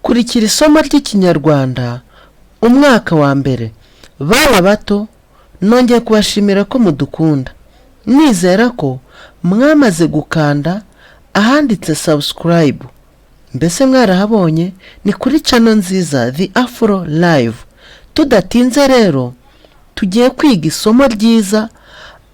kurikira isomo ry'ikinyarwanda umwaka wa mbere. Bana bato, nongeye kubashimira ko mudukunda. Nizera ko mwamaze gukanda ahanditse subscribe. Mbese mwarahabonye, ni kuri channel nziza The Afro Live. Tudatinze rero, tugiye kwiga isomo ryiza,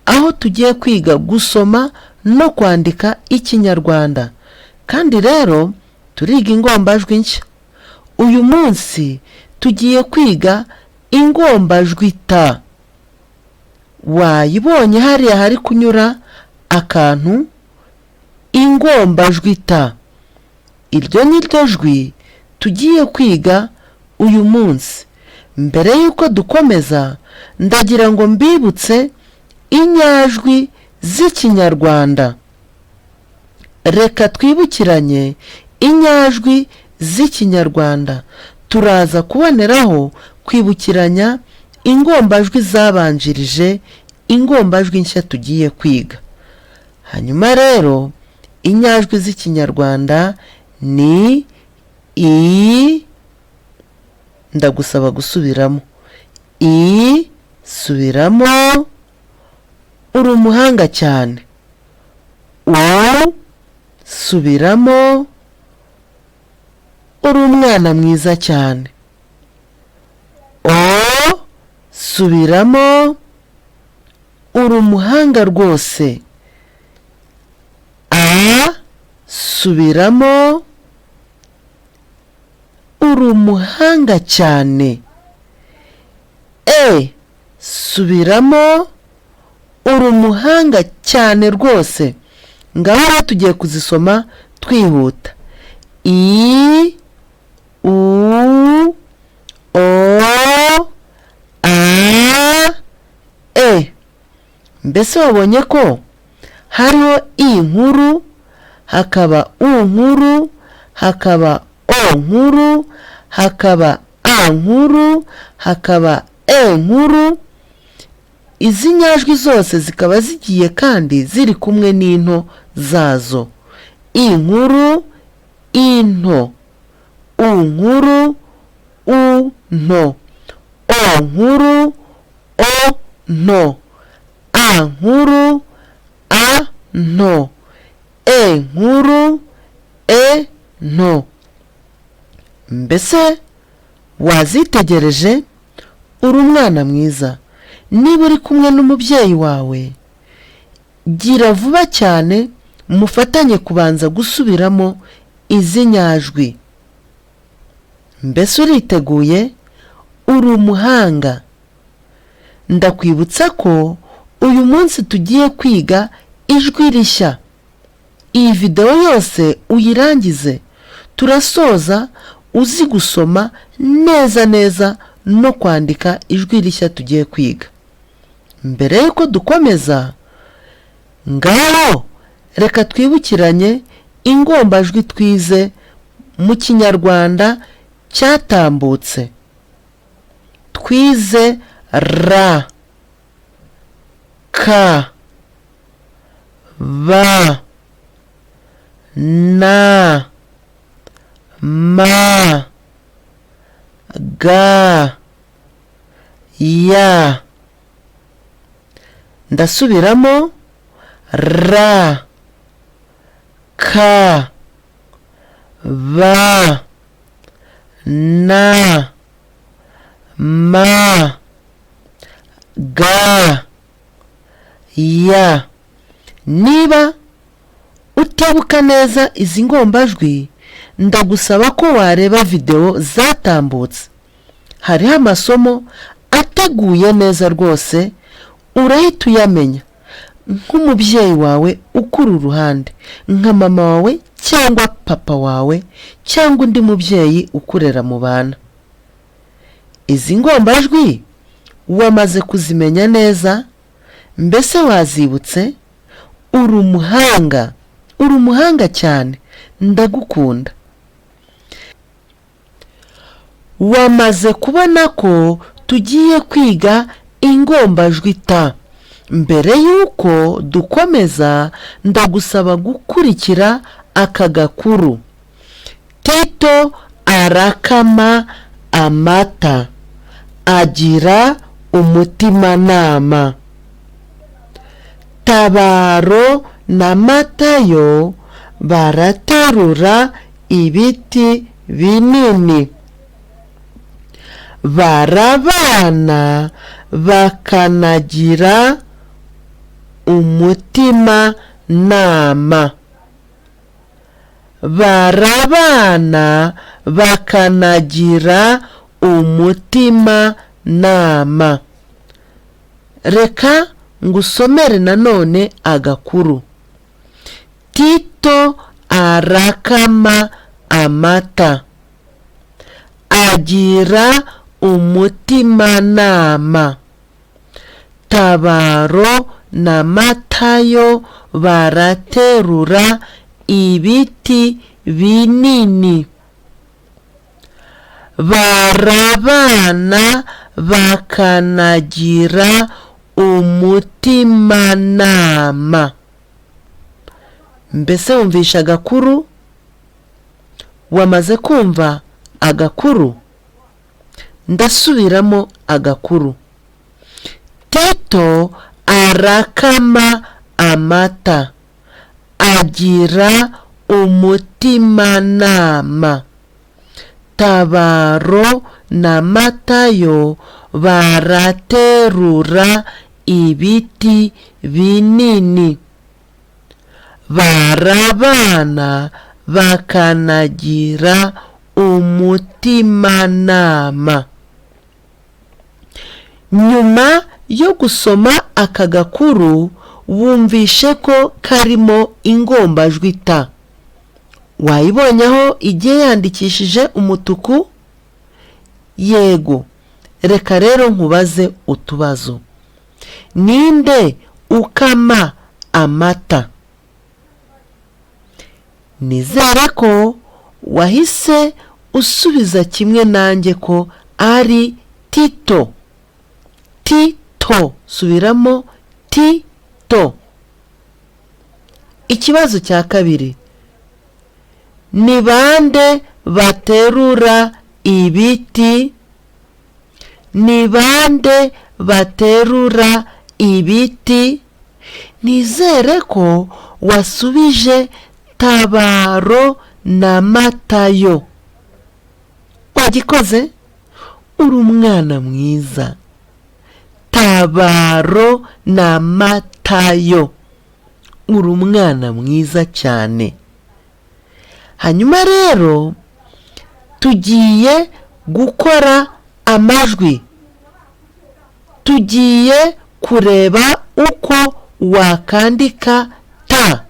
aho tugiye kwiga gusoma no kwandika ikinyarwanda. Kandi rero turiga ingombajwi nshya. Uyu munsi tugiye kwiga ingombajwi ta. Wayibonye hariya hari kunyura akantu ingombajwi ta. Iryo ni ryo jwi tugiye kwiga uyu munsi. Mbere yuko dukomeza, ndagira ngo mbibutse inyajwi z'ikinyarwanda. Reka twibukiranye inyajwi z'ikinyarwanda. Turaza kuboneraho kwibukiranya ingombajwi zabanjirije ingombajwi nshya tugiye kwiga. Hanyuma rero, inyajwi z'ikinyarwanda ni i. Ndagusaba gusubiramo. I, subiramo. Uri umuhanga cyane. U, subiramo. Uri umwana mwiza cyane. O, subiramo. Uri umuhanga rwose. A, subiramo. Uri umuhanga cyane. E, subiramo. Uri umuhanga cyane rwose. Ngaho tugiye kuzisoma twihuta. I, U, O, A, E. Mbese wabonye ko hariho I nkuru, hakaba U nkuru, hakaba O nkuru, hakaba A nkuru, hakaba E nkuru. Izi nyajwi zose zikaba zigiye kandi ziri kumwe n'into zazo. I nkuru, into. U nkuru, u nto. O nkuru, o nto. A nkuru, a nto. E nkuru, e nto. Mbese wazitegereje? Uri umwana mwiza. Niba uri kumwe n'umubyeyi wawe, gira vuba cyane mufatanye kubanza gusubiramo izi nyajwi. Mbese uriteguye? Uri umuhanga. Ndakwibutsa ko uyu munsi tugiye kwiga ijwi rishya. Iyi video yose uyirangize. Turasoza uzi gusoma neza neza no kwandika ijwi rishya tugiye kwiga. Mbere yuko dukomeza, ngaho reka twibukiranye ingombajwi twize mu kinyarwanda cyatambutse. Twize ra, ka, ba, na, ma, ga, ya. Ndasubiramo. Ra, ka, ba, na, ma, ga, ya. Niba utabuka neza izi ngombajwi, ndagusaba ko wareba video zatambutse. Hariho amasomo ateguye neza rwose, urahita uyamenya. Nk'umubyeyi wawe ukuri uruhande, nka mama wawe cyangwa papa wawe cyangwa undi mubyeyi ukurera mu bana. Izi ngombajwi wamaze kuzimenya neza? Mbese wazibutse? Uri umuhanga. Uri umuhanga cyane. Ndagukunda. Wamaze kubona ko tugiye kwiga ingombajwi ta. Mbere yuko dukomeza, ndagusaba gukurikira aka gakuru. Tito arakama amata, agira umutimanama. Tabaro na Matayo baraterura ibiti binini, barabana bakanagira umutimanama. Barabana bakanagira umutimanama. Reka ngusomere nanone agakuru. Tito arakama amata, agira umutimanama. Tabaro na Matayo baraterura ibiti binini, barabana bakanagira umutimanama. Mbese wumvisha agakuru? Wamaze kumva agakuru? Ndasubiramo agakuru. Tito arakama amata, agira umutimanama. Tabaro na Matayo baraterura ibiti binini, barabana bakanagira umutimanama. Nyuma yo gusoma aka gakuru, wumvishe ko karimo ingombajwi ta. Wayibonye aho igiye yandikishije umutuku? Yego. Reka rero nkubaze utubazo. Ninde ukama amata? Nizere ko wahise usubiza kimwe nanjye ko ari Tito. Tito. Subiramo Tito. Ikibazo cya kabiri. Ni bande baterura ibiti? Ni bande baterura ibiti? Nizere ko wasubije Tabaro na Matayo. Wagikoze? Uri umwana mwiza. Tabaro na Matayo. Uri umwana mwiza cyane. Hanyuma rero tugiye gukora amajwi. Tugiye kureba uko wakandika ta.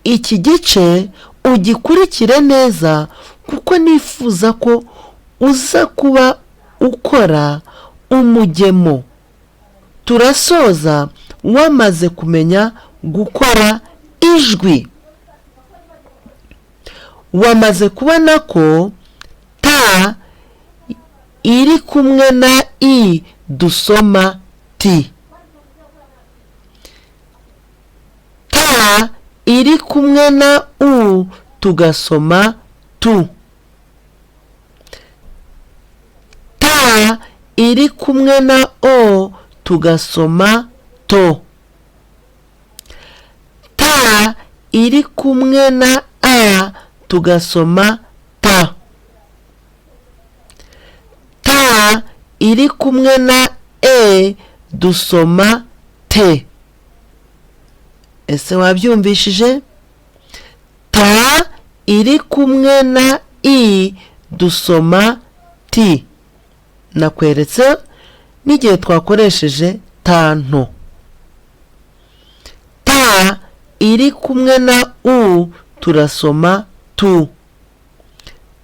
Iki gice ugikurikire neza kuko nifuza ko uza kuba ukora umugemo. Turasoza wamaze kumenya gukora ijwi. Wamaze kubona ko ta iri kumwe na i dusoma ti. Ta iri kumwe na u tugasoma tu. Ta iri kumwe na o tugasoma to. Ta iri kumwe na a tugasoma ta. Ta iri kumwe na e dusoma te. Ese wabyumvishije? Ta iri kumwe na i dusoma ti. Nakweretse n'igihe twakoresheje ta nto. Ta iri kumwe na u turasoma tu.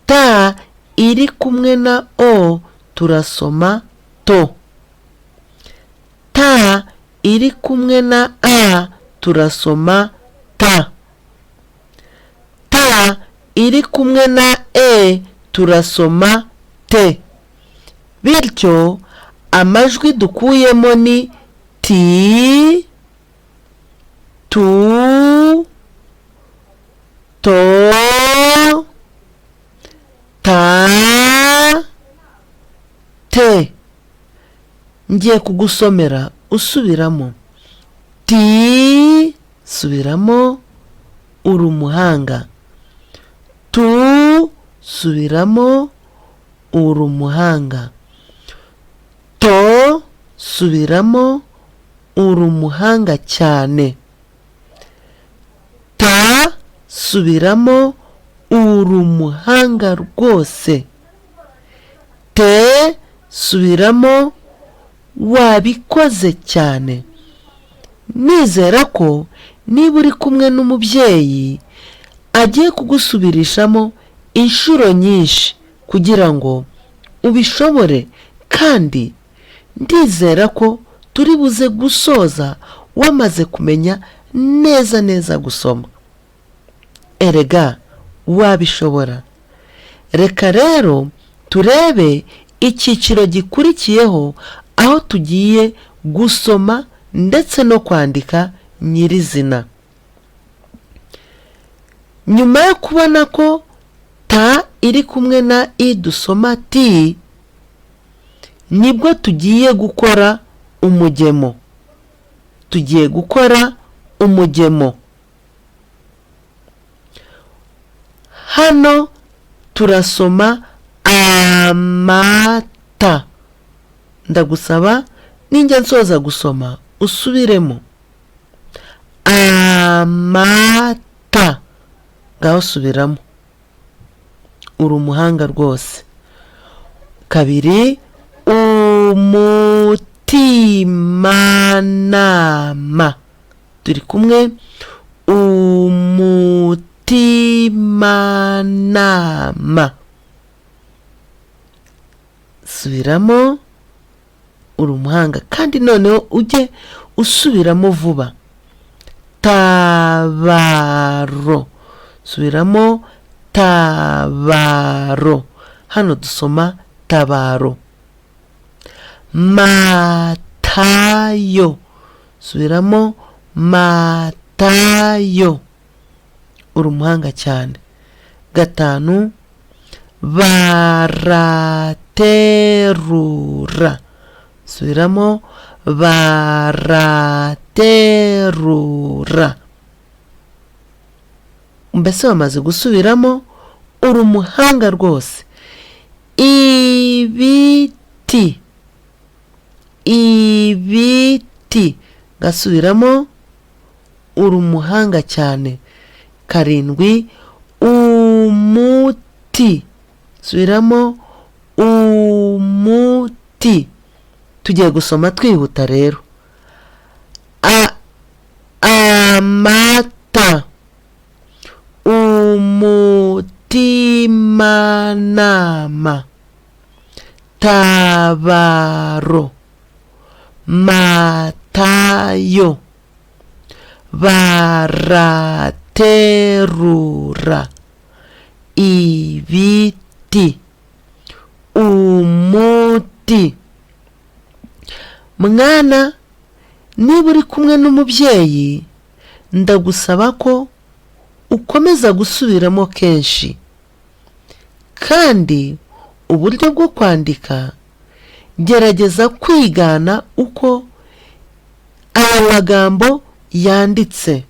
Ta iri kumwe na o turasoma to. Ta iri kumwe na a turasoma ta. Ta iri kumwe na e turasoma te. Bityo amajwi dukuyemo ni ti, tu, to, te. Ngiye kugusomera usubiramo. Ti, subiramo, uri umuhanga. Tu, subiramo, uri umuhanga. To, subiramo, uri umuhanga cyane. Ta, subiramo, uri umuhanga rwose. Te, subiramo, wabikoze cyane. Nizera ko niba uri kumwe n'umubyeyi agiye kugusubirishamo inshuro nyinshi kugira ngo ubishobore, kandi ndizera ko turi buze gusoza wamaze kumenya neza neza gusoma. Erega wabishobora. Reka rero turebe icyiciro gikurikiyeho aho tugiye gusoma ndetse no kwandika nyirizina. Nyuma yo kubona ko ta iri kumwe na i dusoma ti, nibwo tugiye gukora umugemo. Tugiye gukora umugemo. Hano turasoma amata. Ndagusaba ninjya nsoza gusoma usubiremo. Amata. Ngaho subiramo. Uri umuhanga rwose. Kabiri, umutimanama. Turi kumwe. Umutimanama. Subiramo, uri umuhanga, kandi noneho ujye usubiramo vuba. Tabaro. Subiramo, tabaro. Hano dusoma tabaro. Matayo. Subiramo, matayo. Uri umuhanga cyane. Gatanu, baraterura. Subiramo, baraterura. Mbese wamaze gusubiramo, uri umuhanga rwose. Ibiti. Ibiti. Gasubiramo, uri umuhanga cyane. Karindwi, umuti. Subiramo, umuti. Tugiye gusoma twihuta rero. Amata. Umutimanama. Tabaro. Matayo. Baraterura. Ibiti. Umuti. Mwana, niba uri kumwe n'umubyeyi, ndagusaba ko ukomeza gusubiramo kenshi, kandi uburyo bwo kwandika gerageza kwigana uko aya magambo yanditse.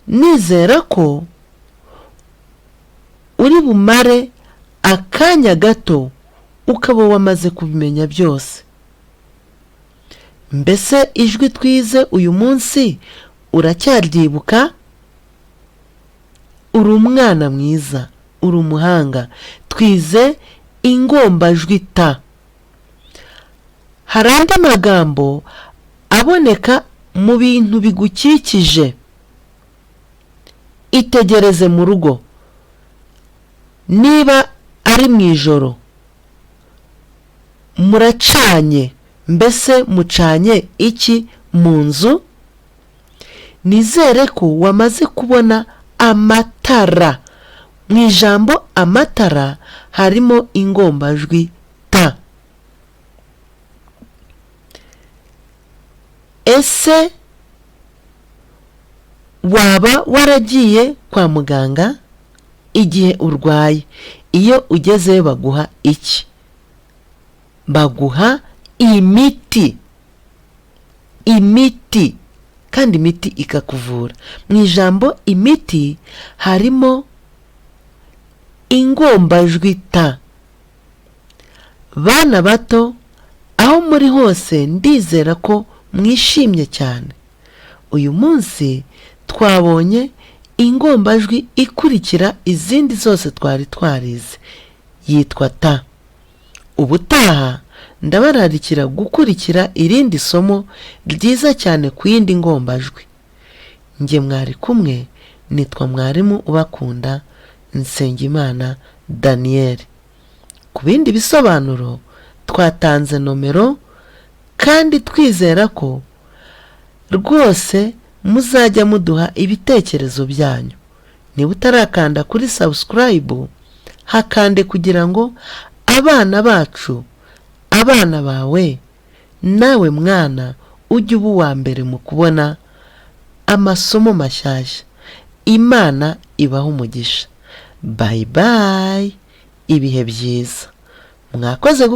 Nizera ko uri bumare akanya gato ukaba wamaze kubimenya byose. Mbese ijwi twize uyu munsi uracyaryibuka? Uri umwana mwiza, uri umuhanga. Twize ingombajwi ta. Hari andi magambo aboneka mu bintu bigukikije. Itegereze mu rugo. Niba ari mu ijoro, muracanye, mbese mucanye iki mu nzu? Nizere ko wamaze kubona amatara. Mu ijambo amatara harimo ingombajwi ta. Ese waba waragiye kwa muganga igihe urwaye? Iyo ugezeyo baguha iki? baguha imiti kandi imiti ikakuvura. Mu ijambo imiti harimo ingombajwi ta. Bana bato, aho muri hose ndizera ko mwishimye cyane. Uyu munsi twabonye ingombajwi ikurikira izindi zose twari twarize, yitwa ta. Ubutaha ndabararikira gukurikira irindi somo ryiza cyane ku yindi ngombajwi. Njye mwari kumwe, nitwa mwarimu ubakunda Nsengimana Daniel. Ku bindi bisobanuro twatanze nomero, kandi twizera ko rwose muzajya muduha ibitekerezo byanyu. Niba utarakanda kuri subscribe, hakande kugira ngo abana bacu, abana bawe, nawe mwana ujye uba uwa mbere mu kubona amasomo mashyashya. Imana ibahe umugisha. Bye bye, ibihe byiza. Mwakoze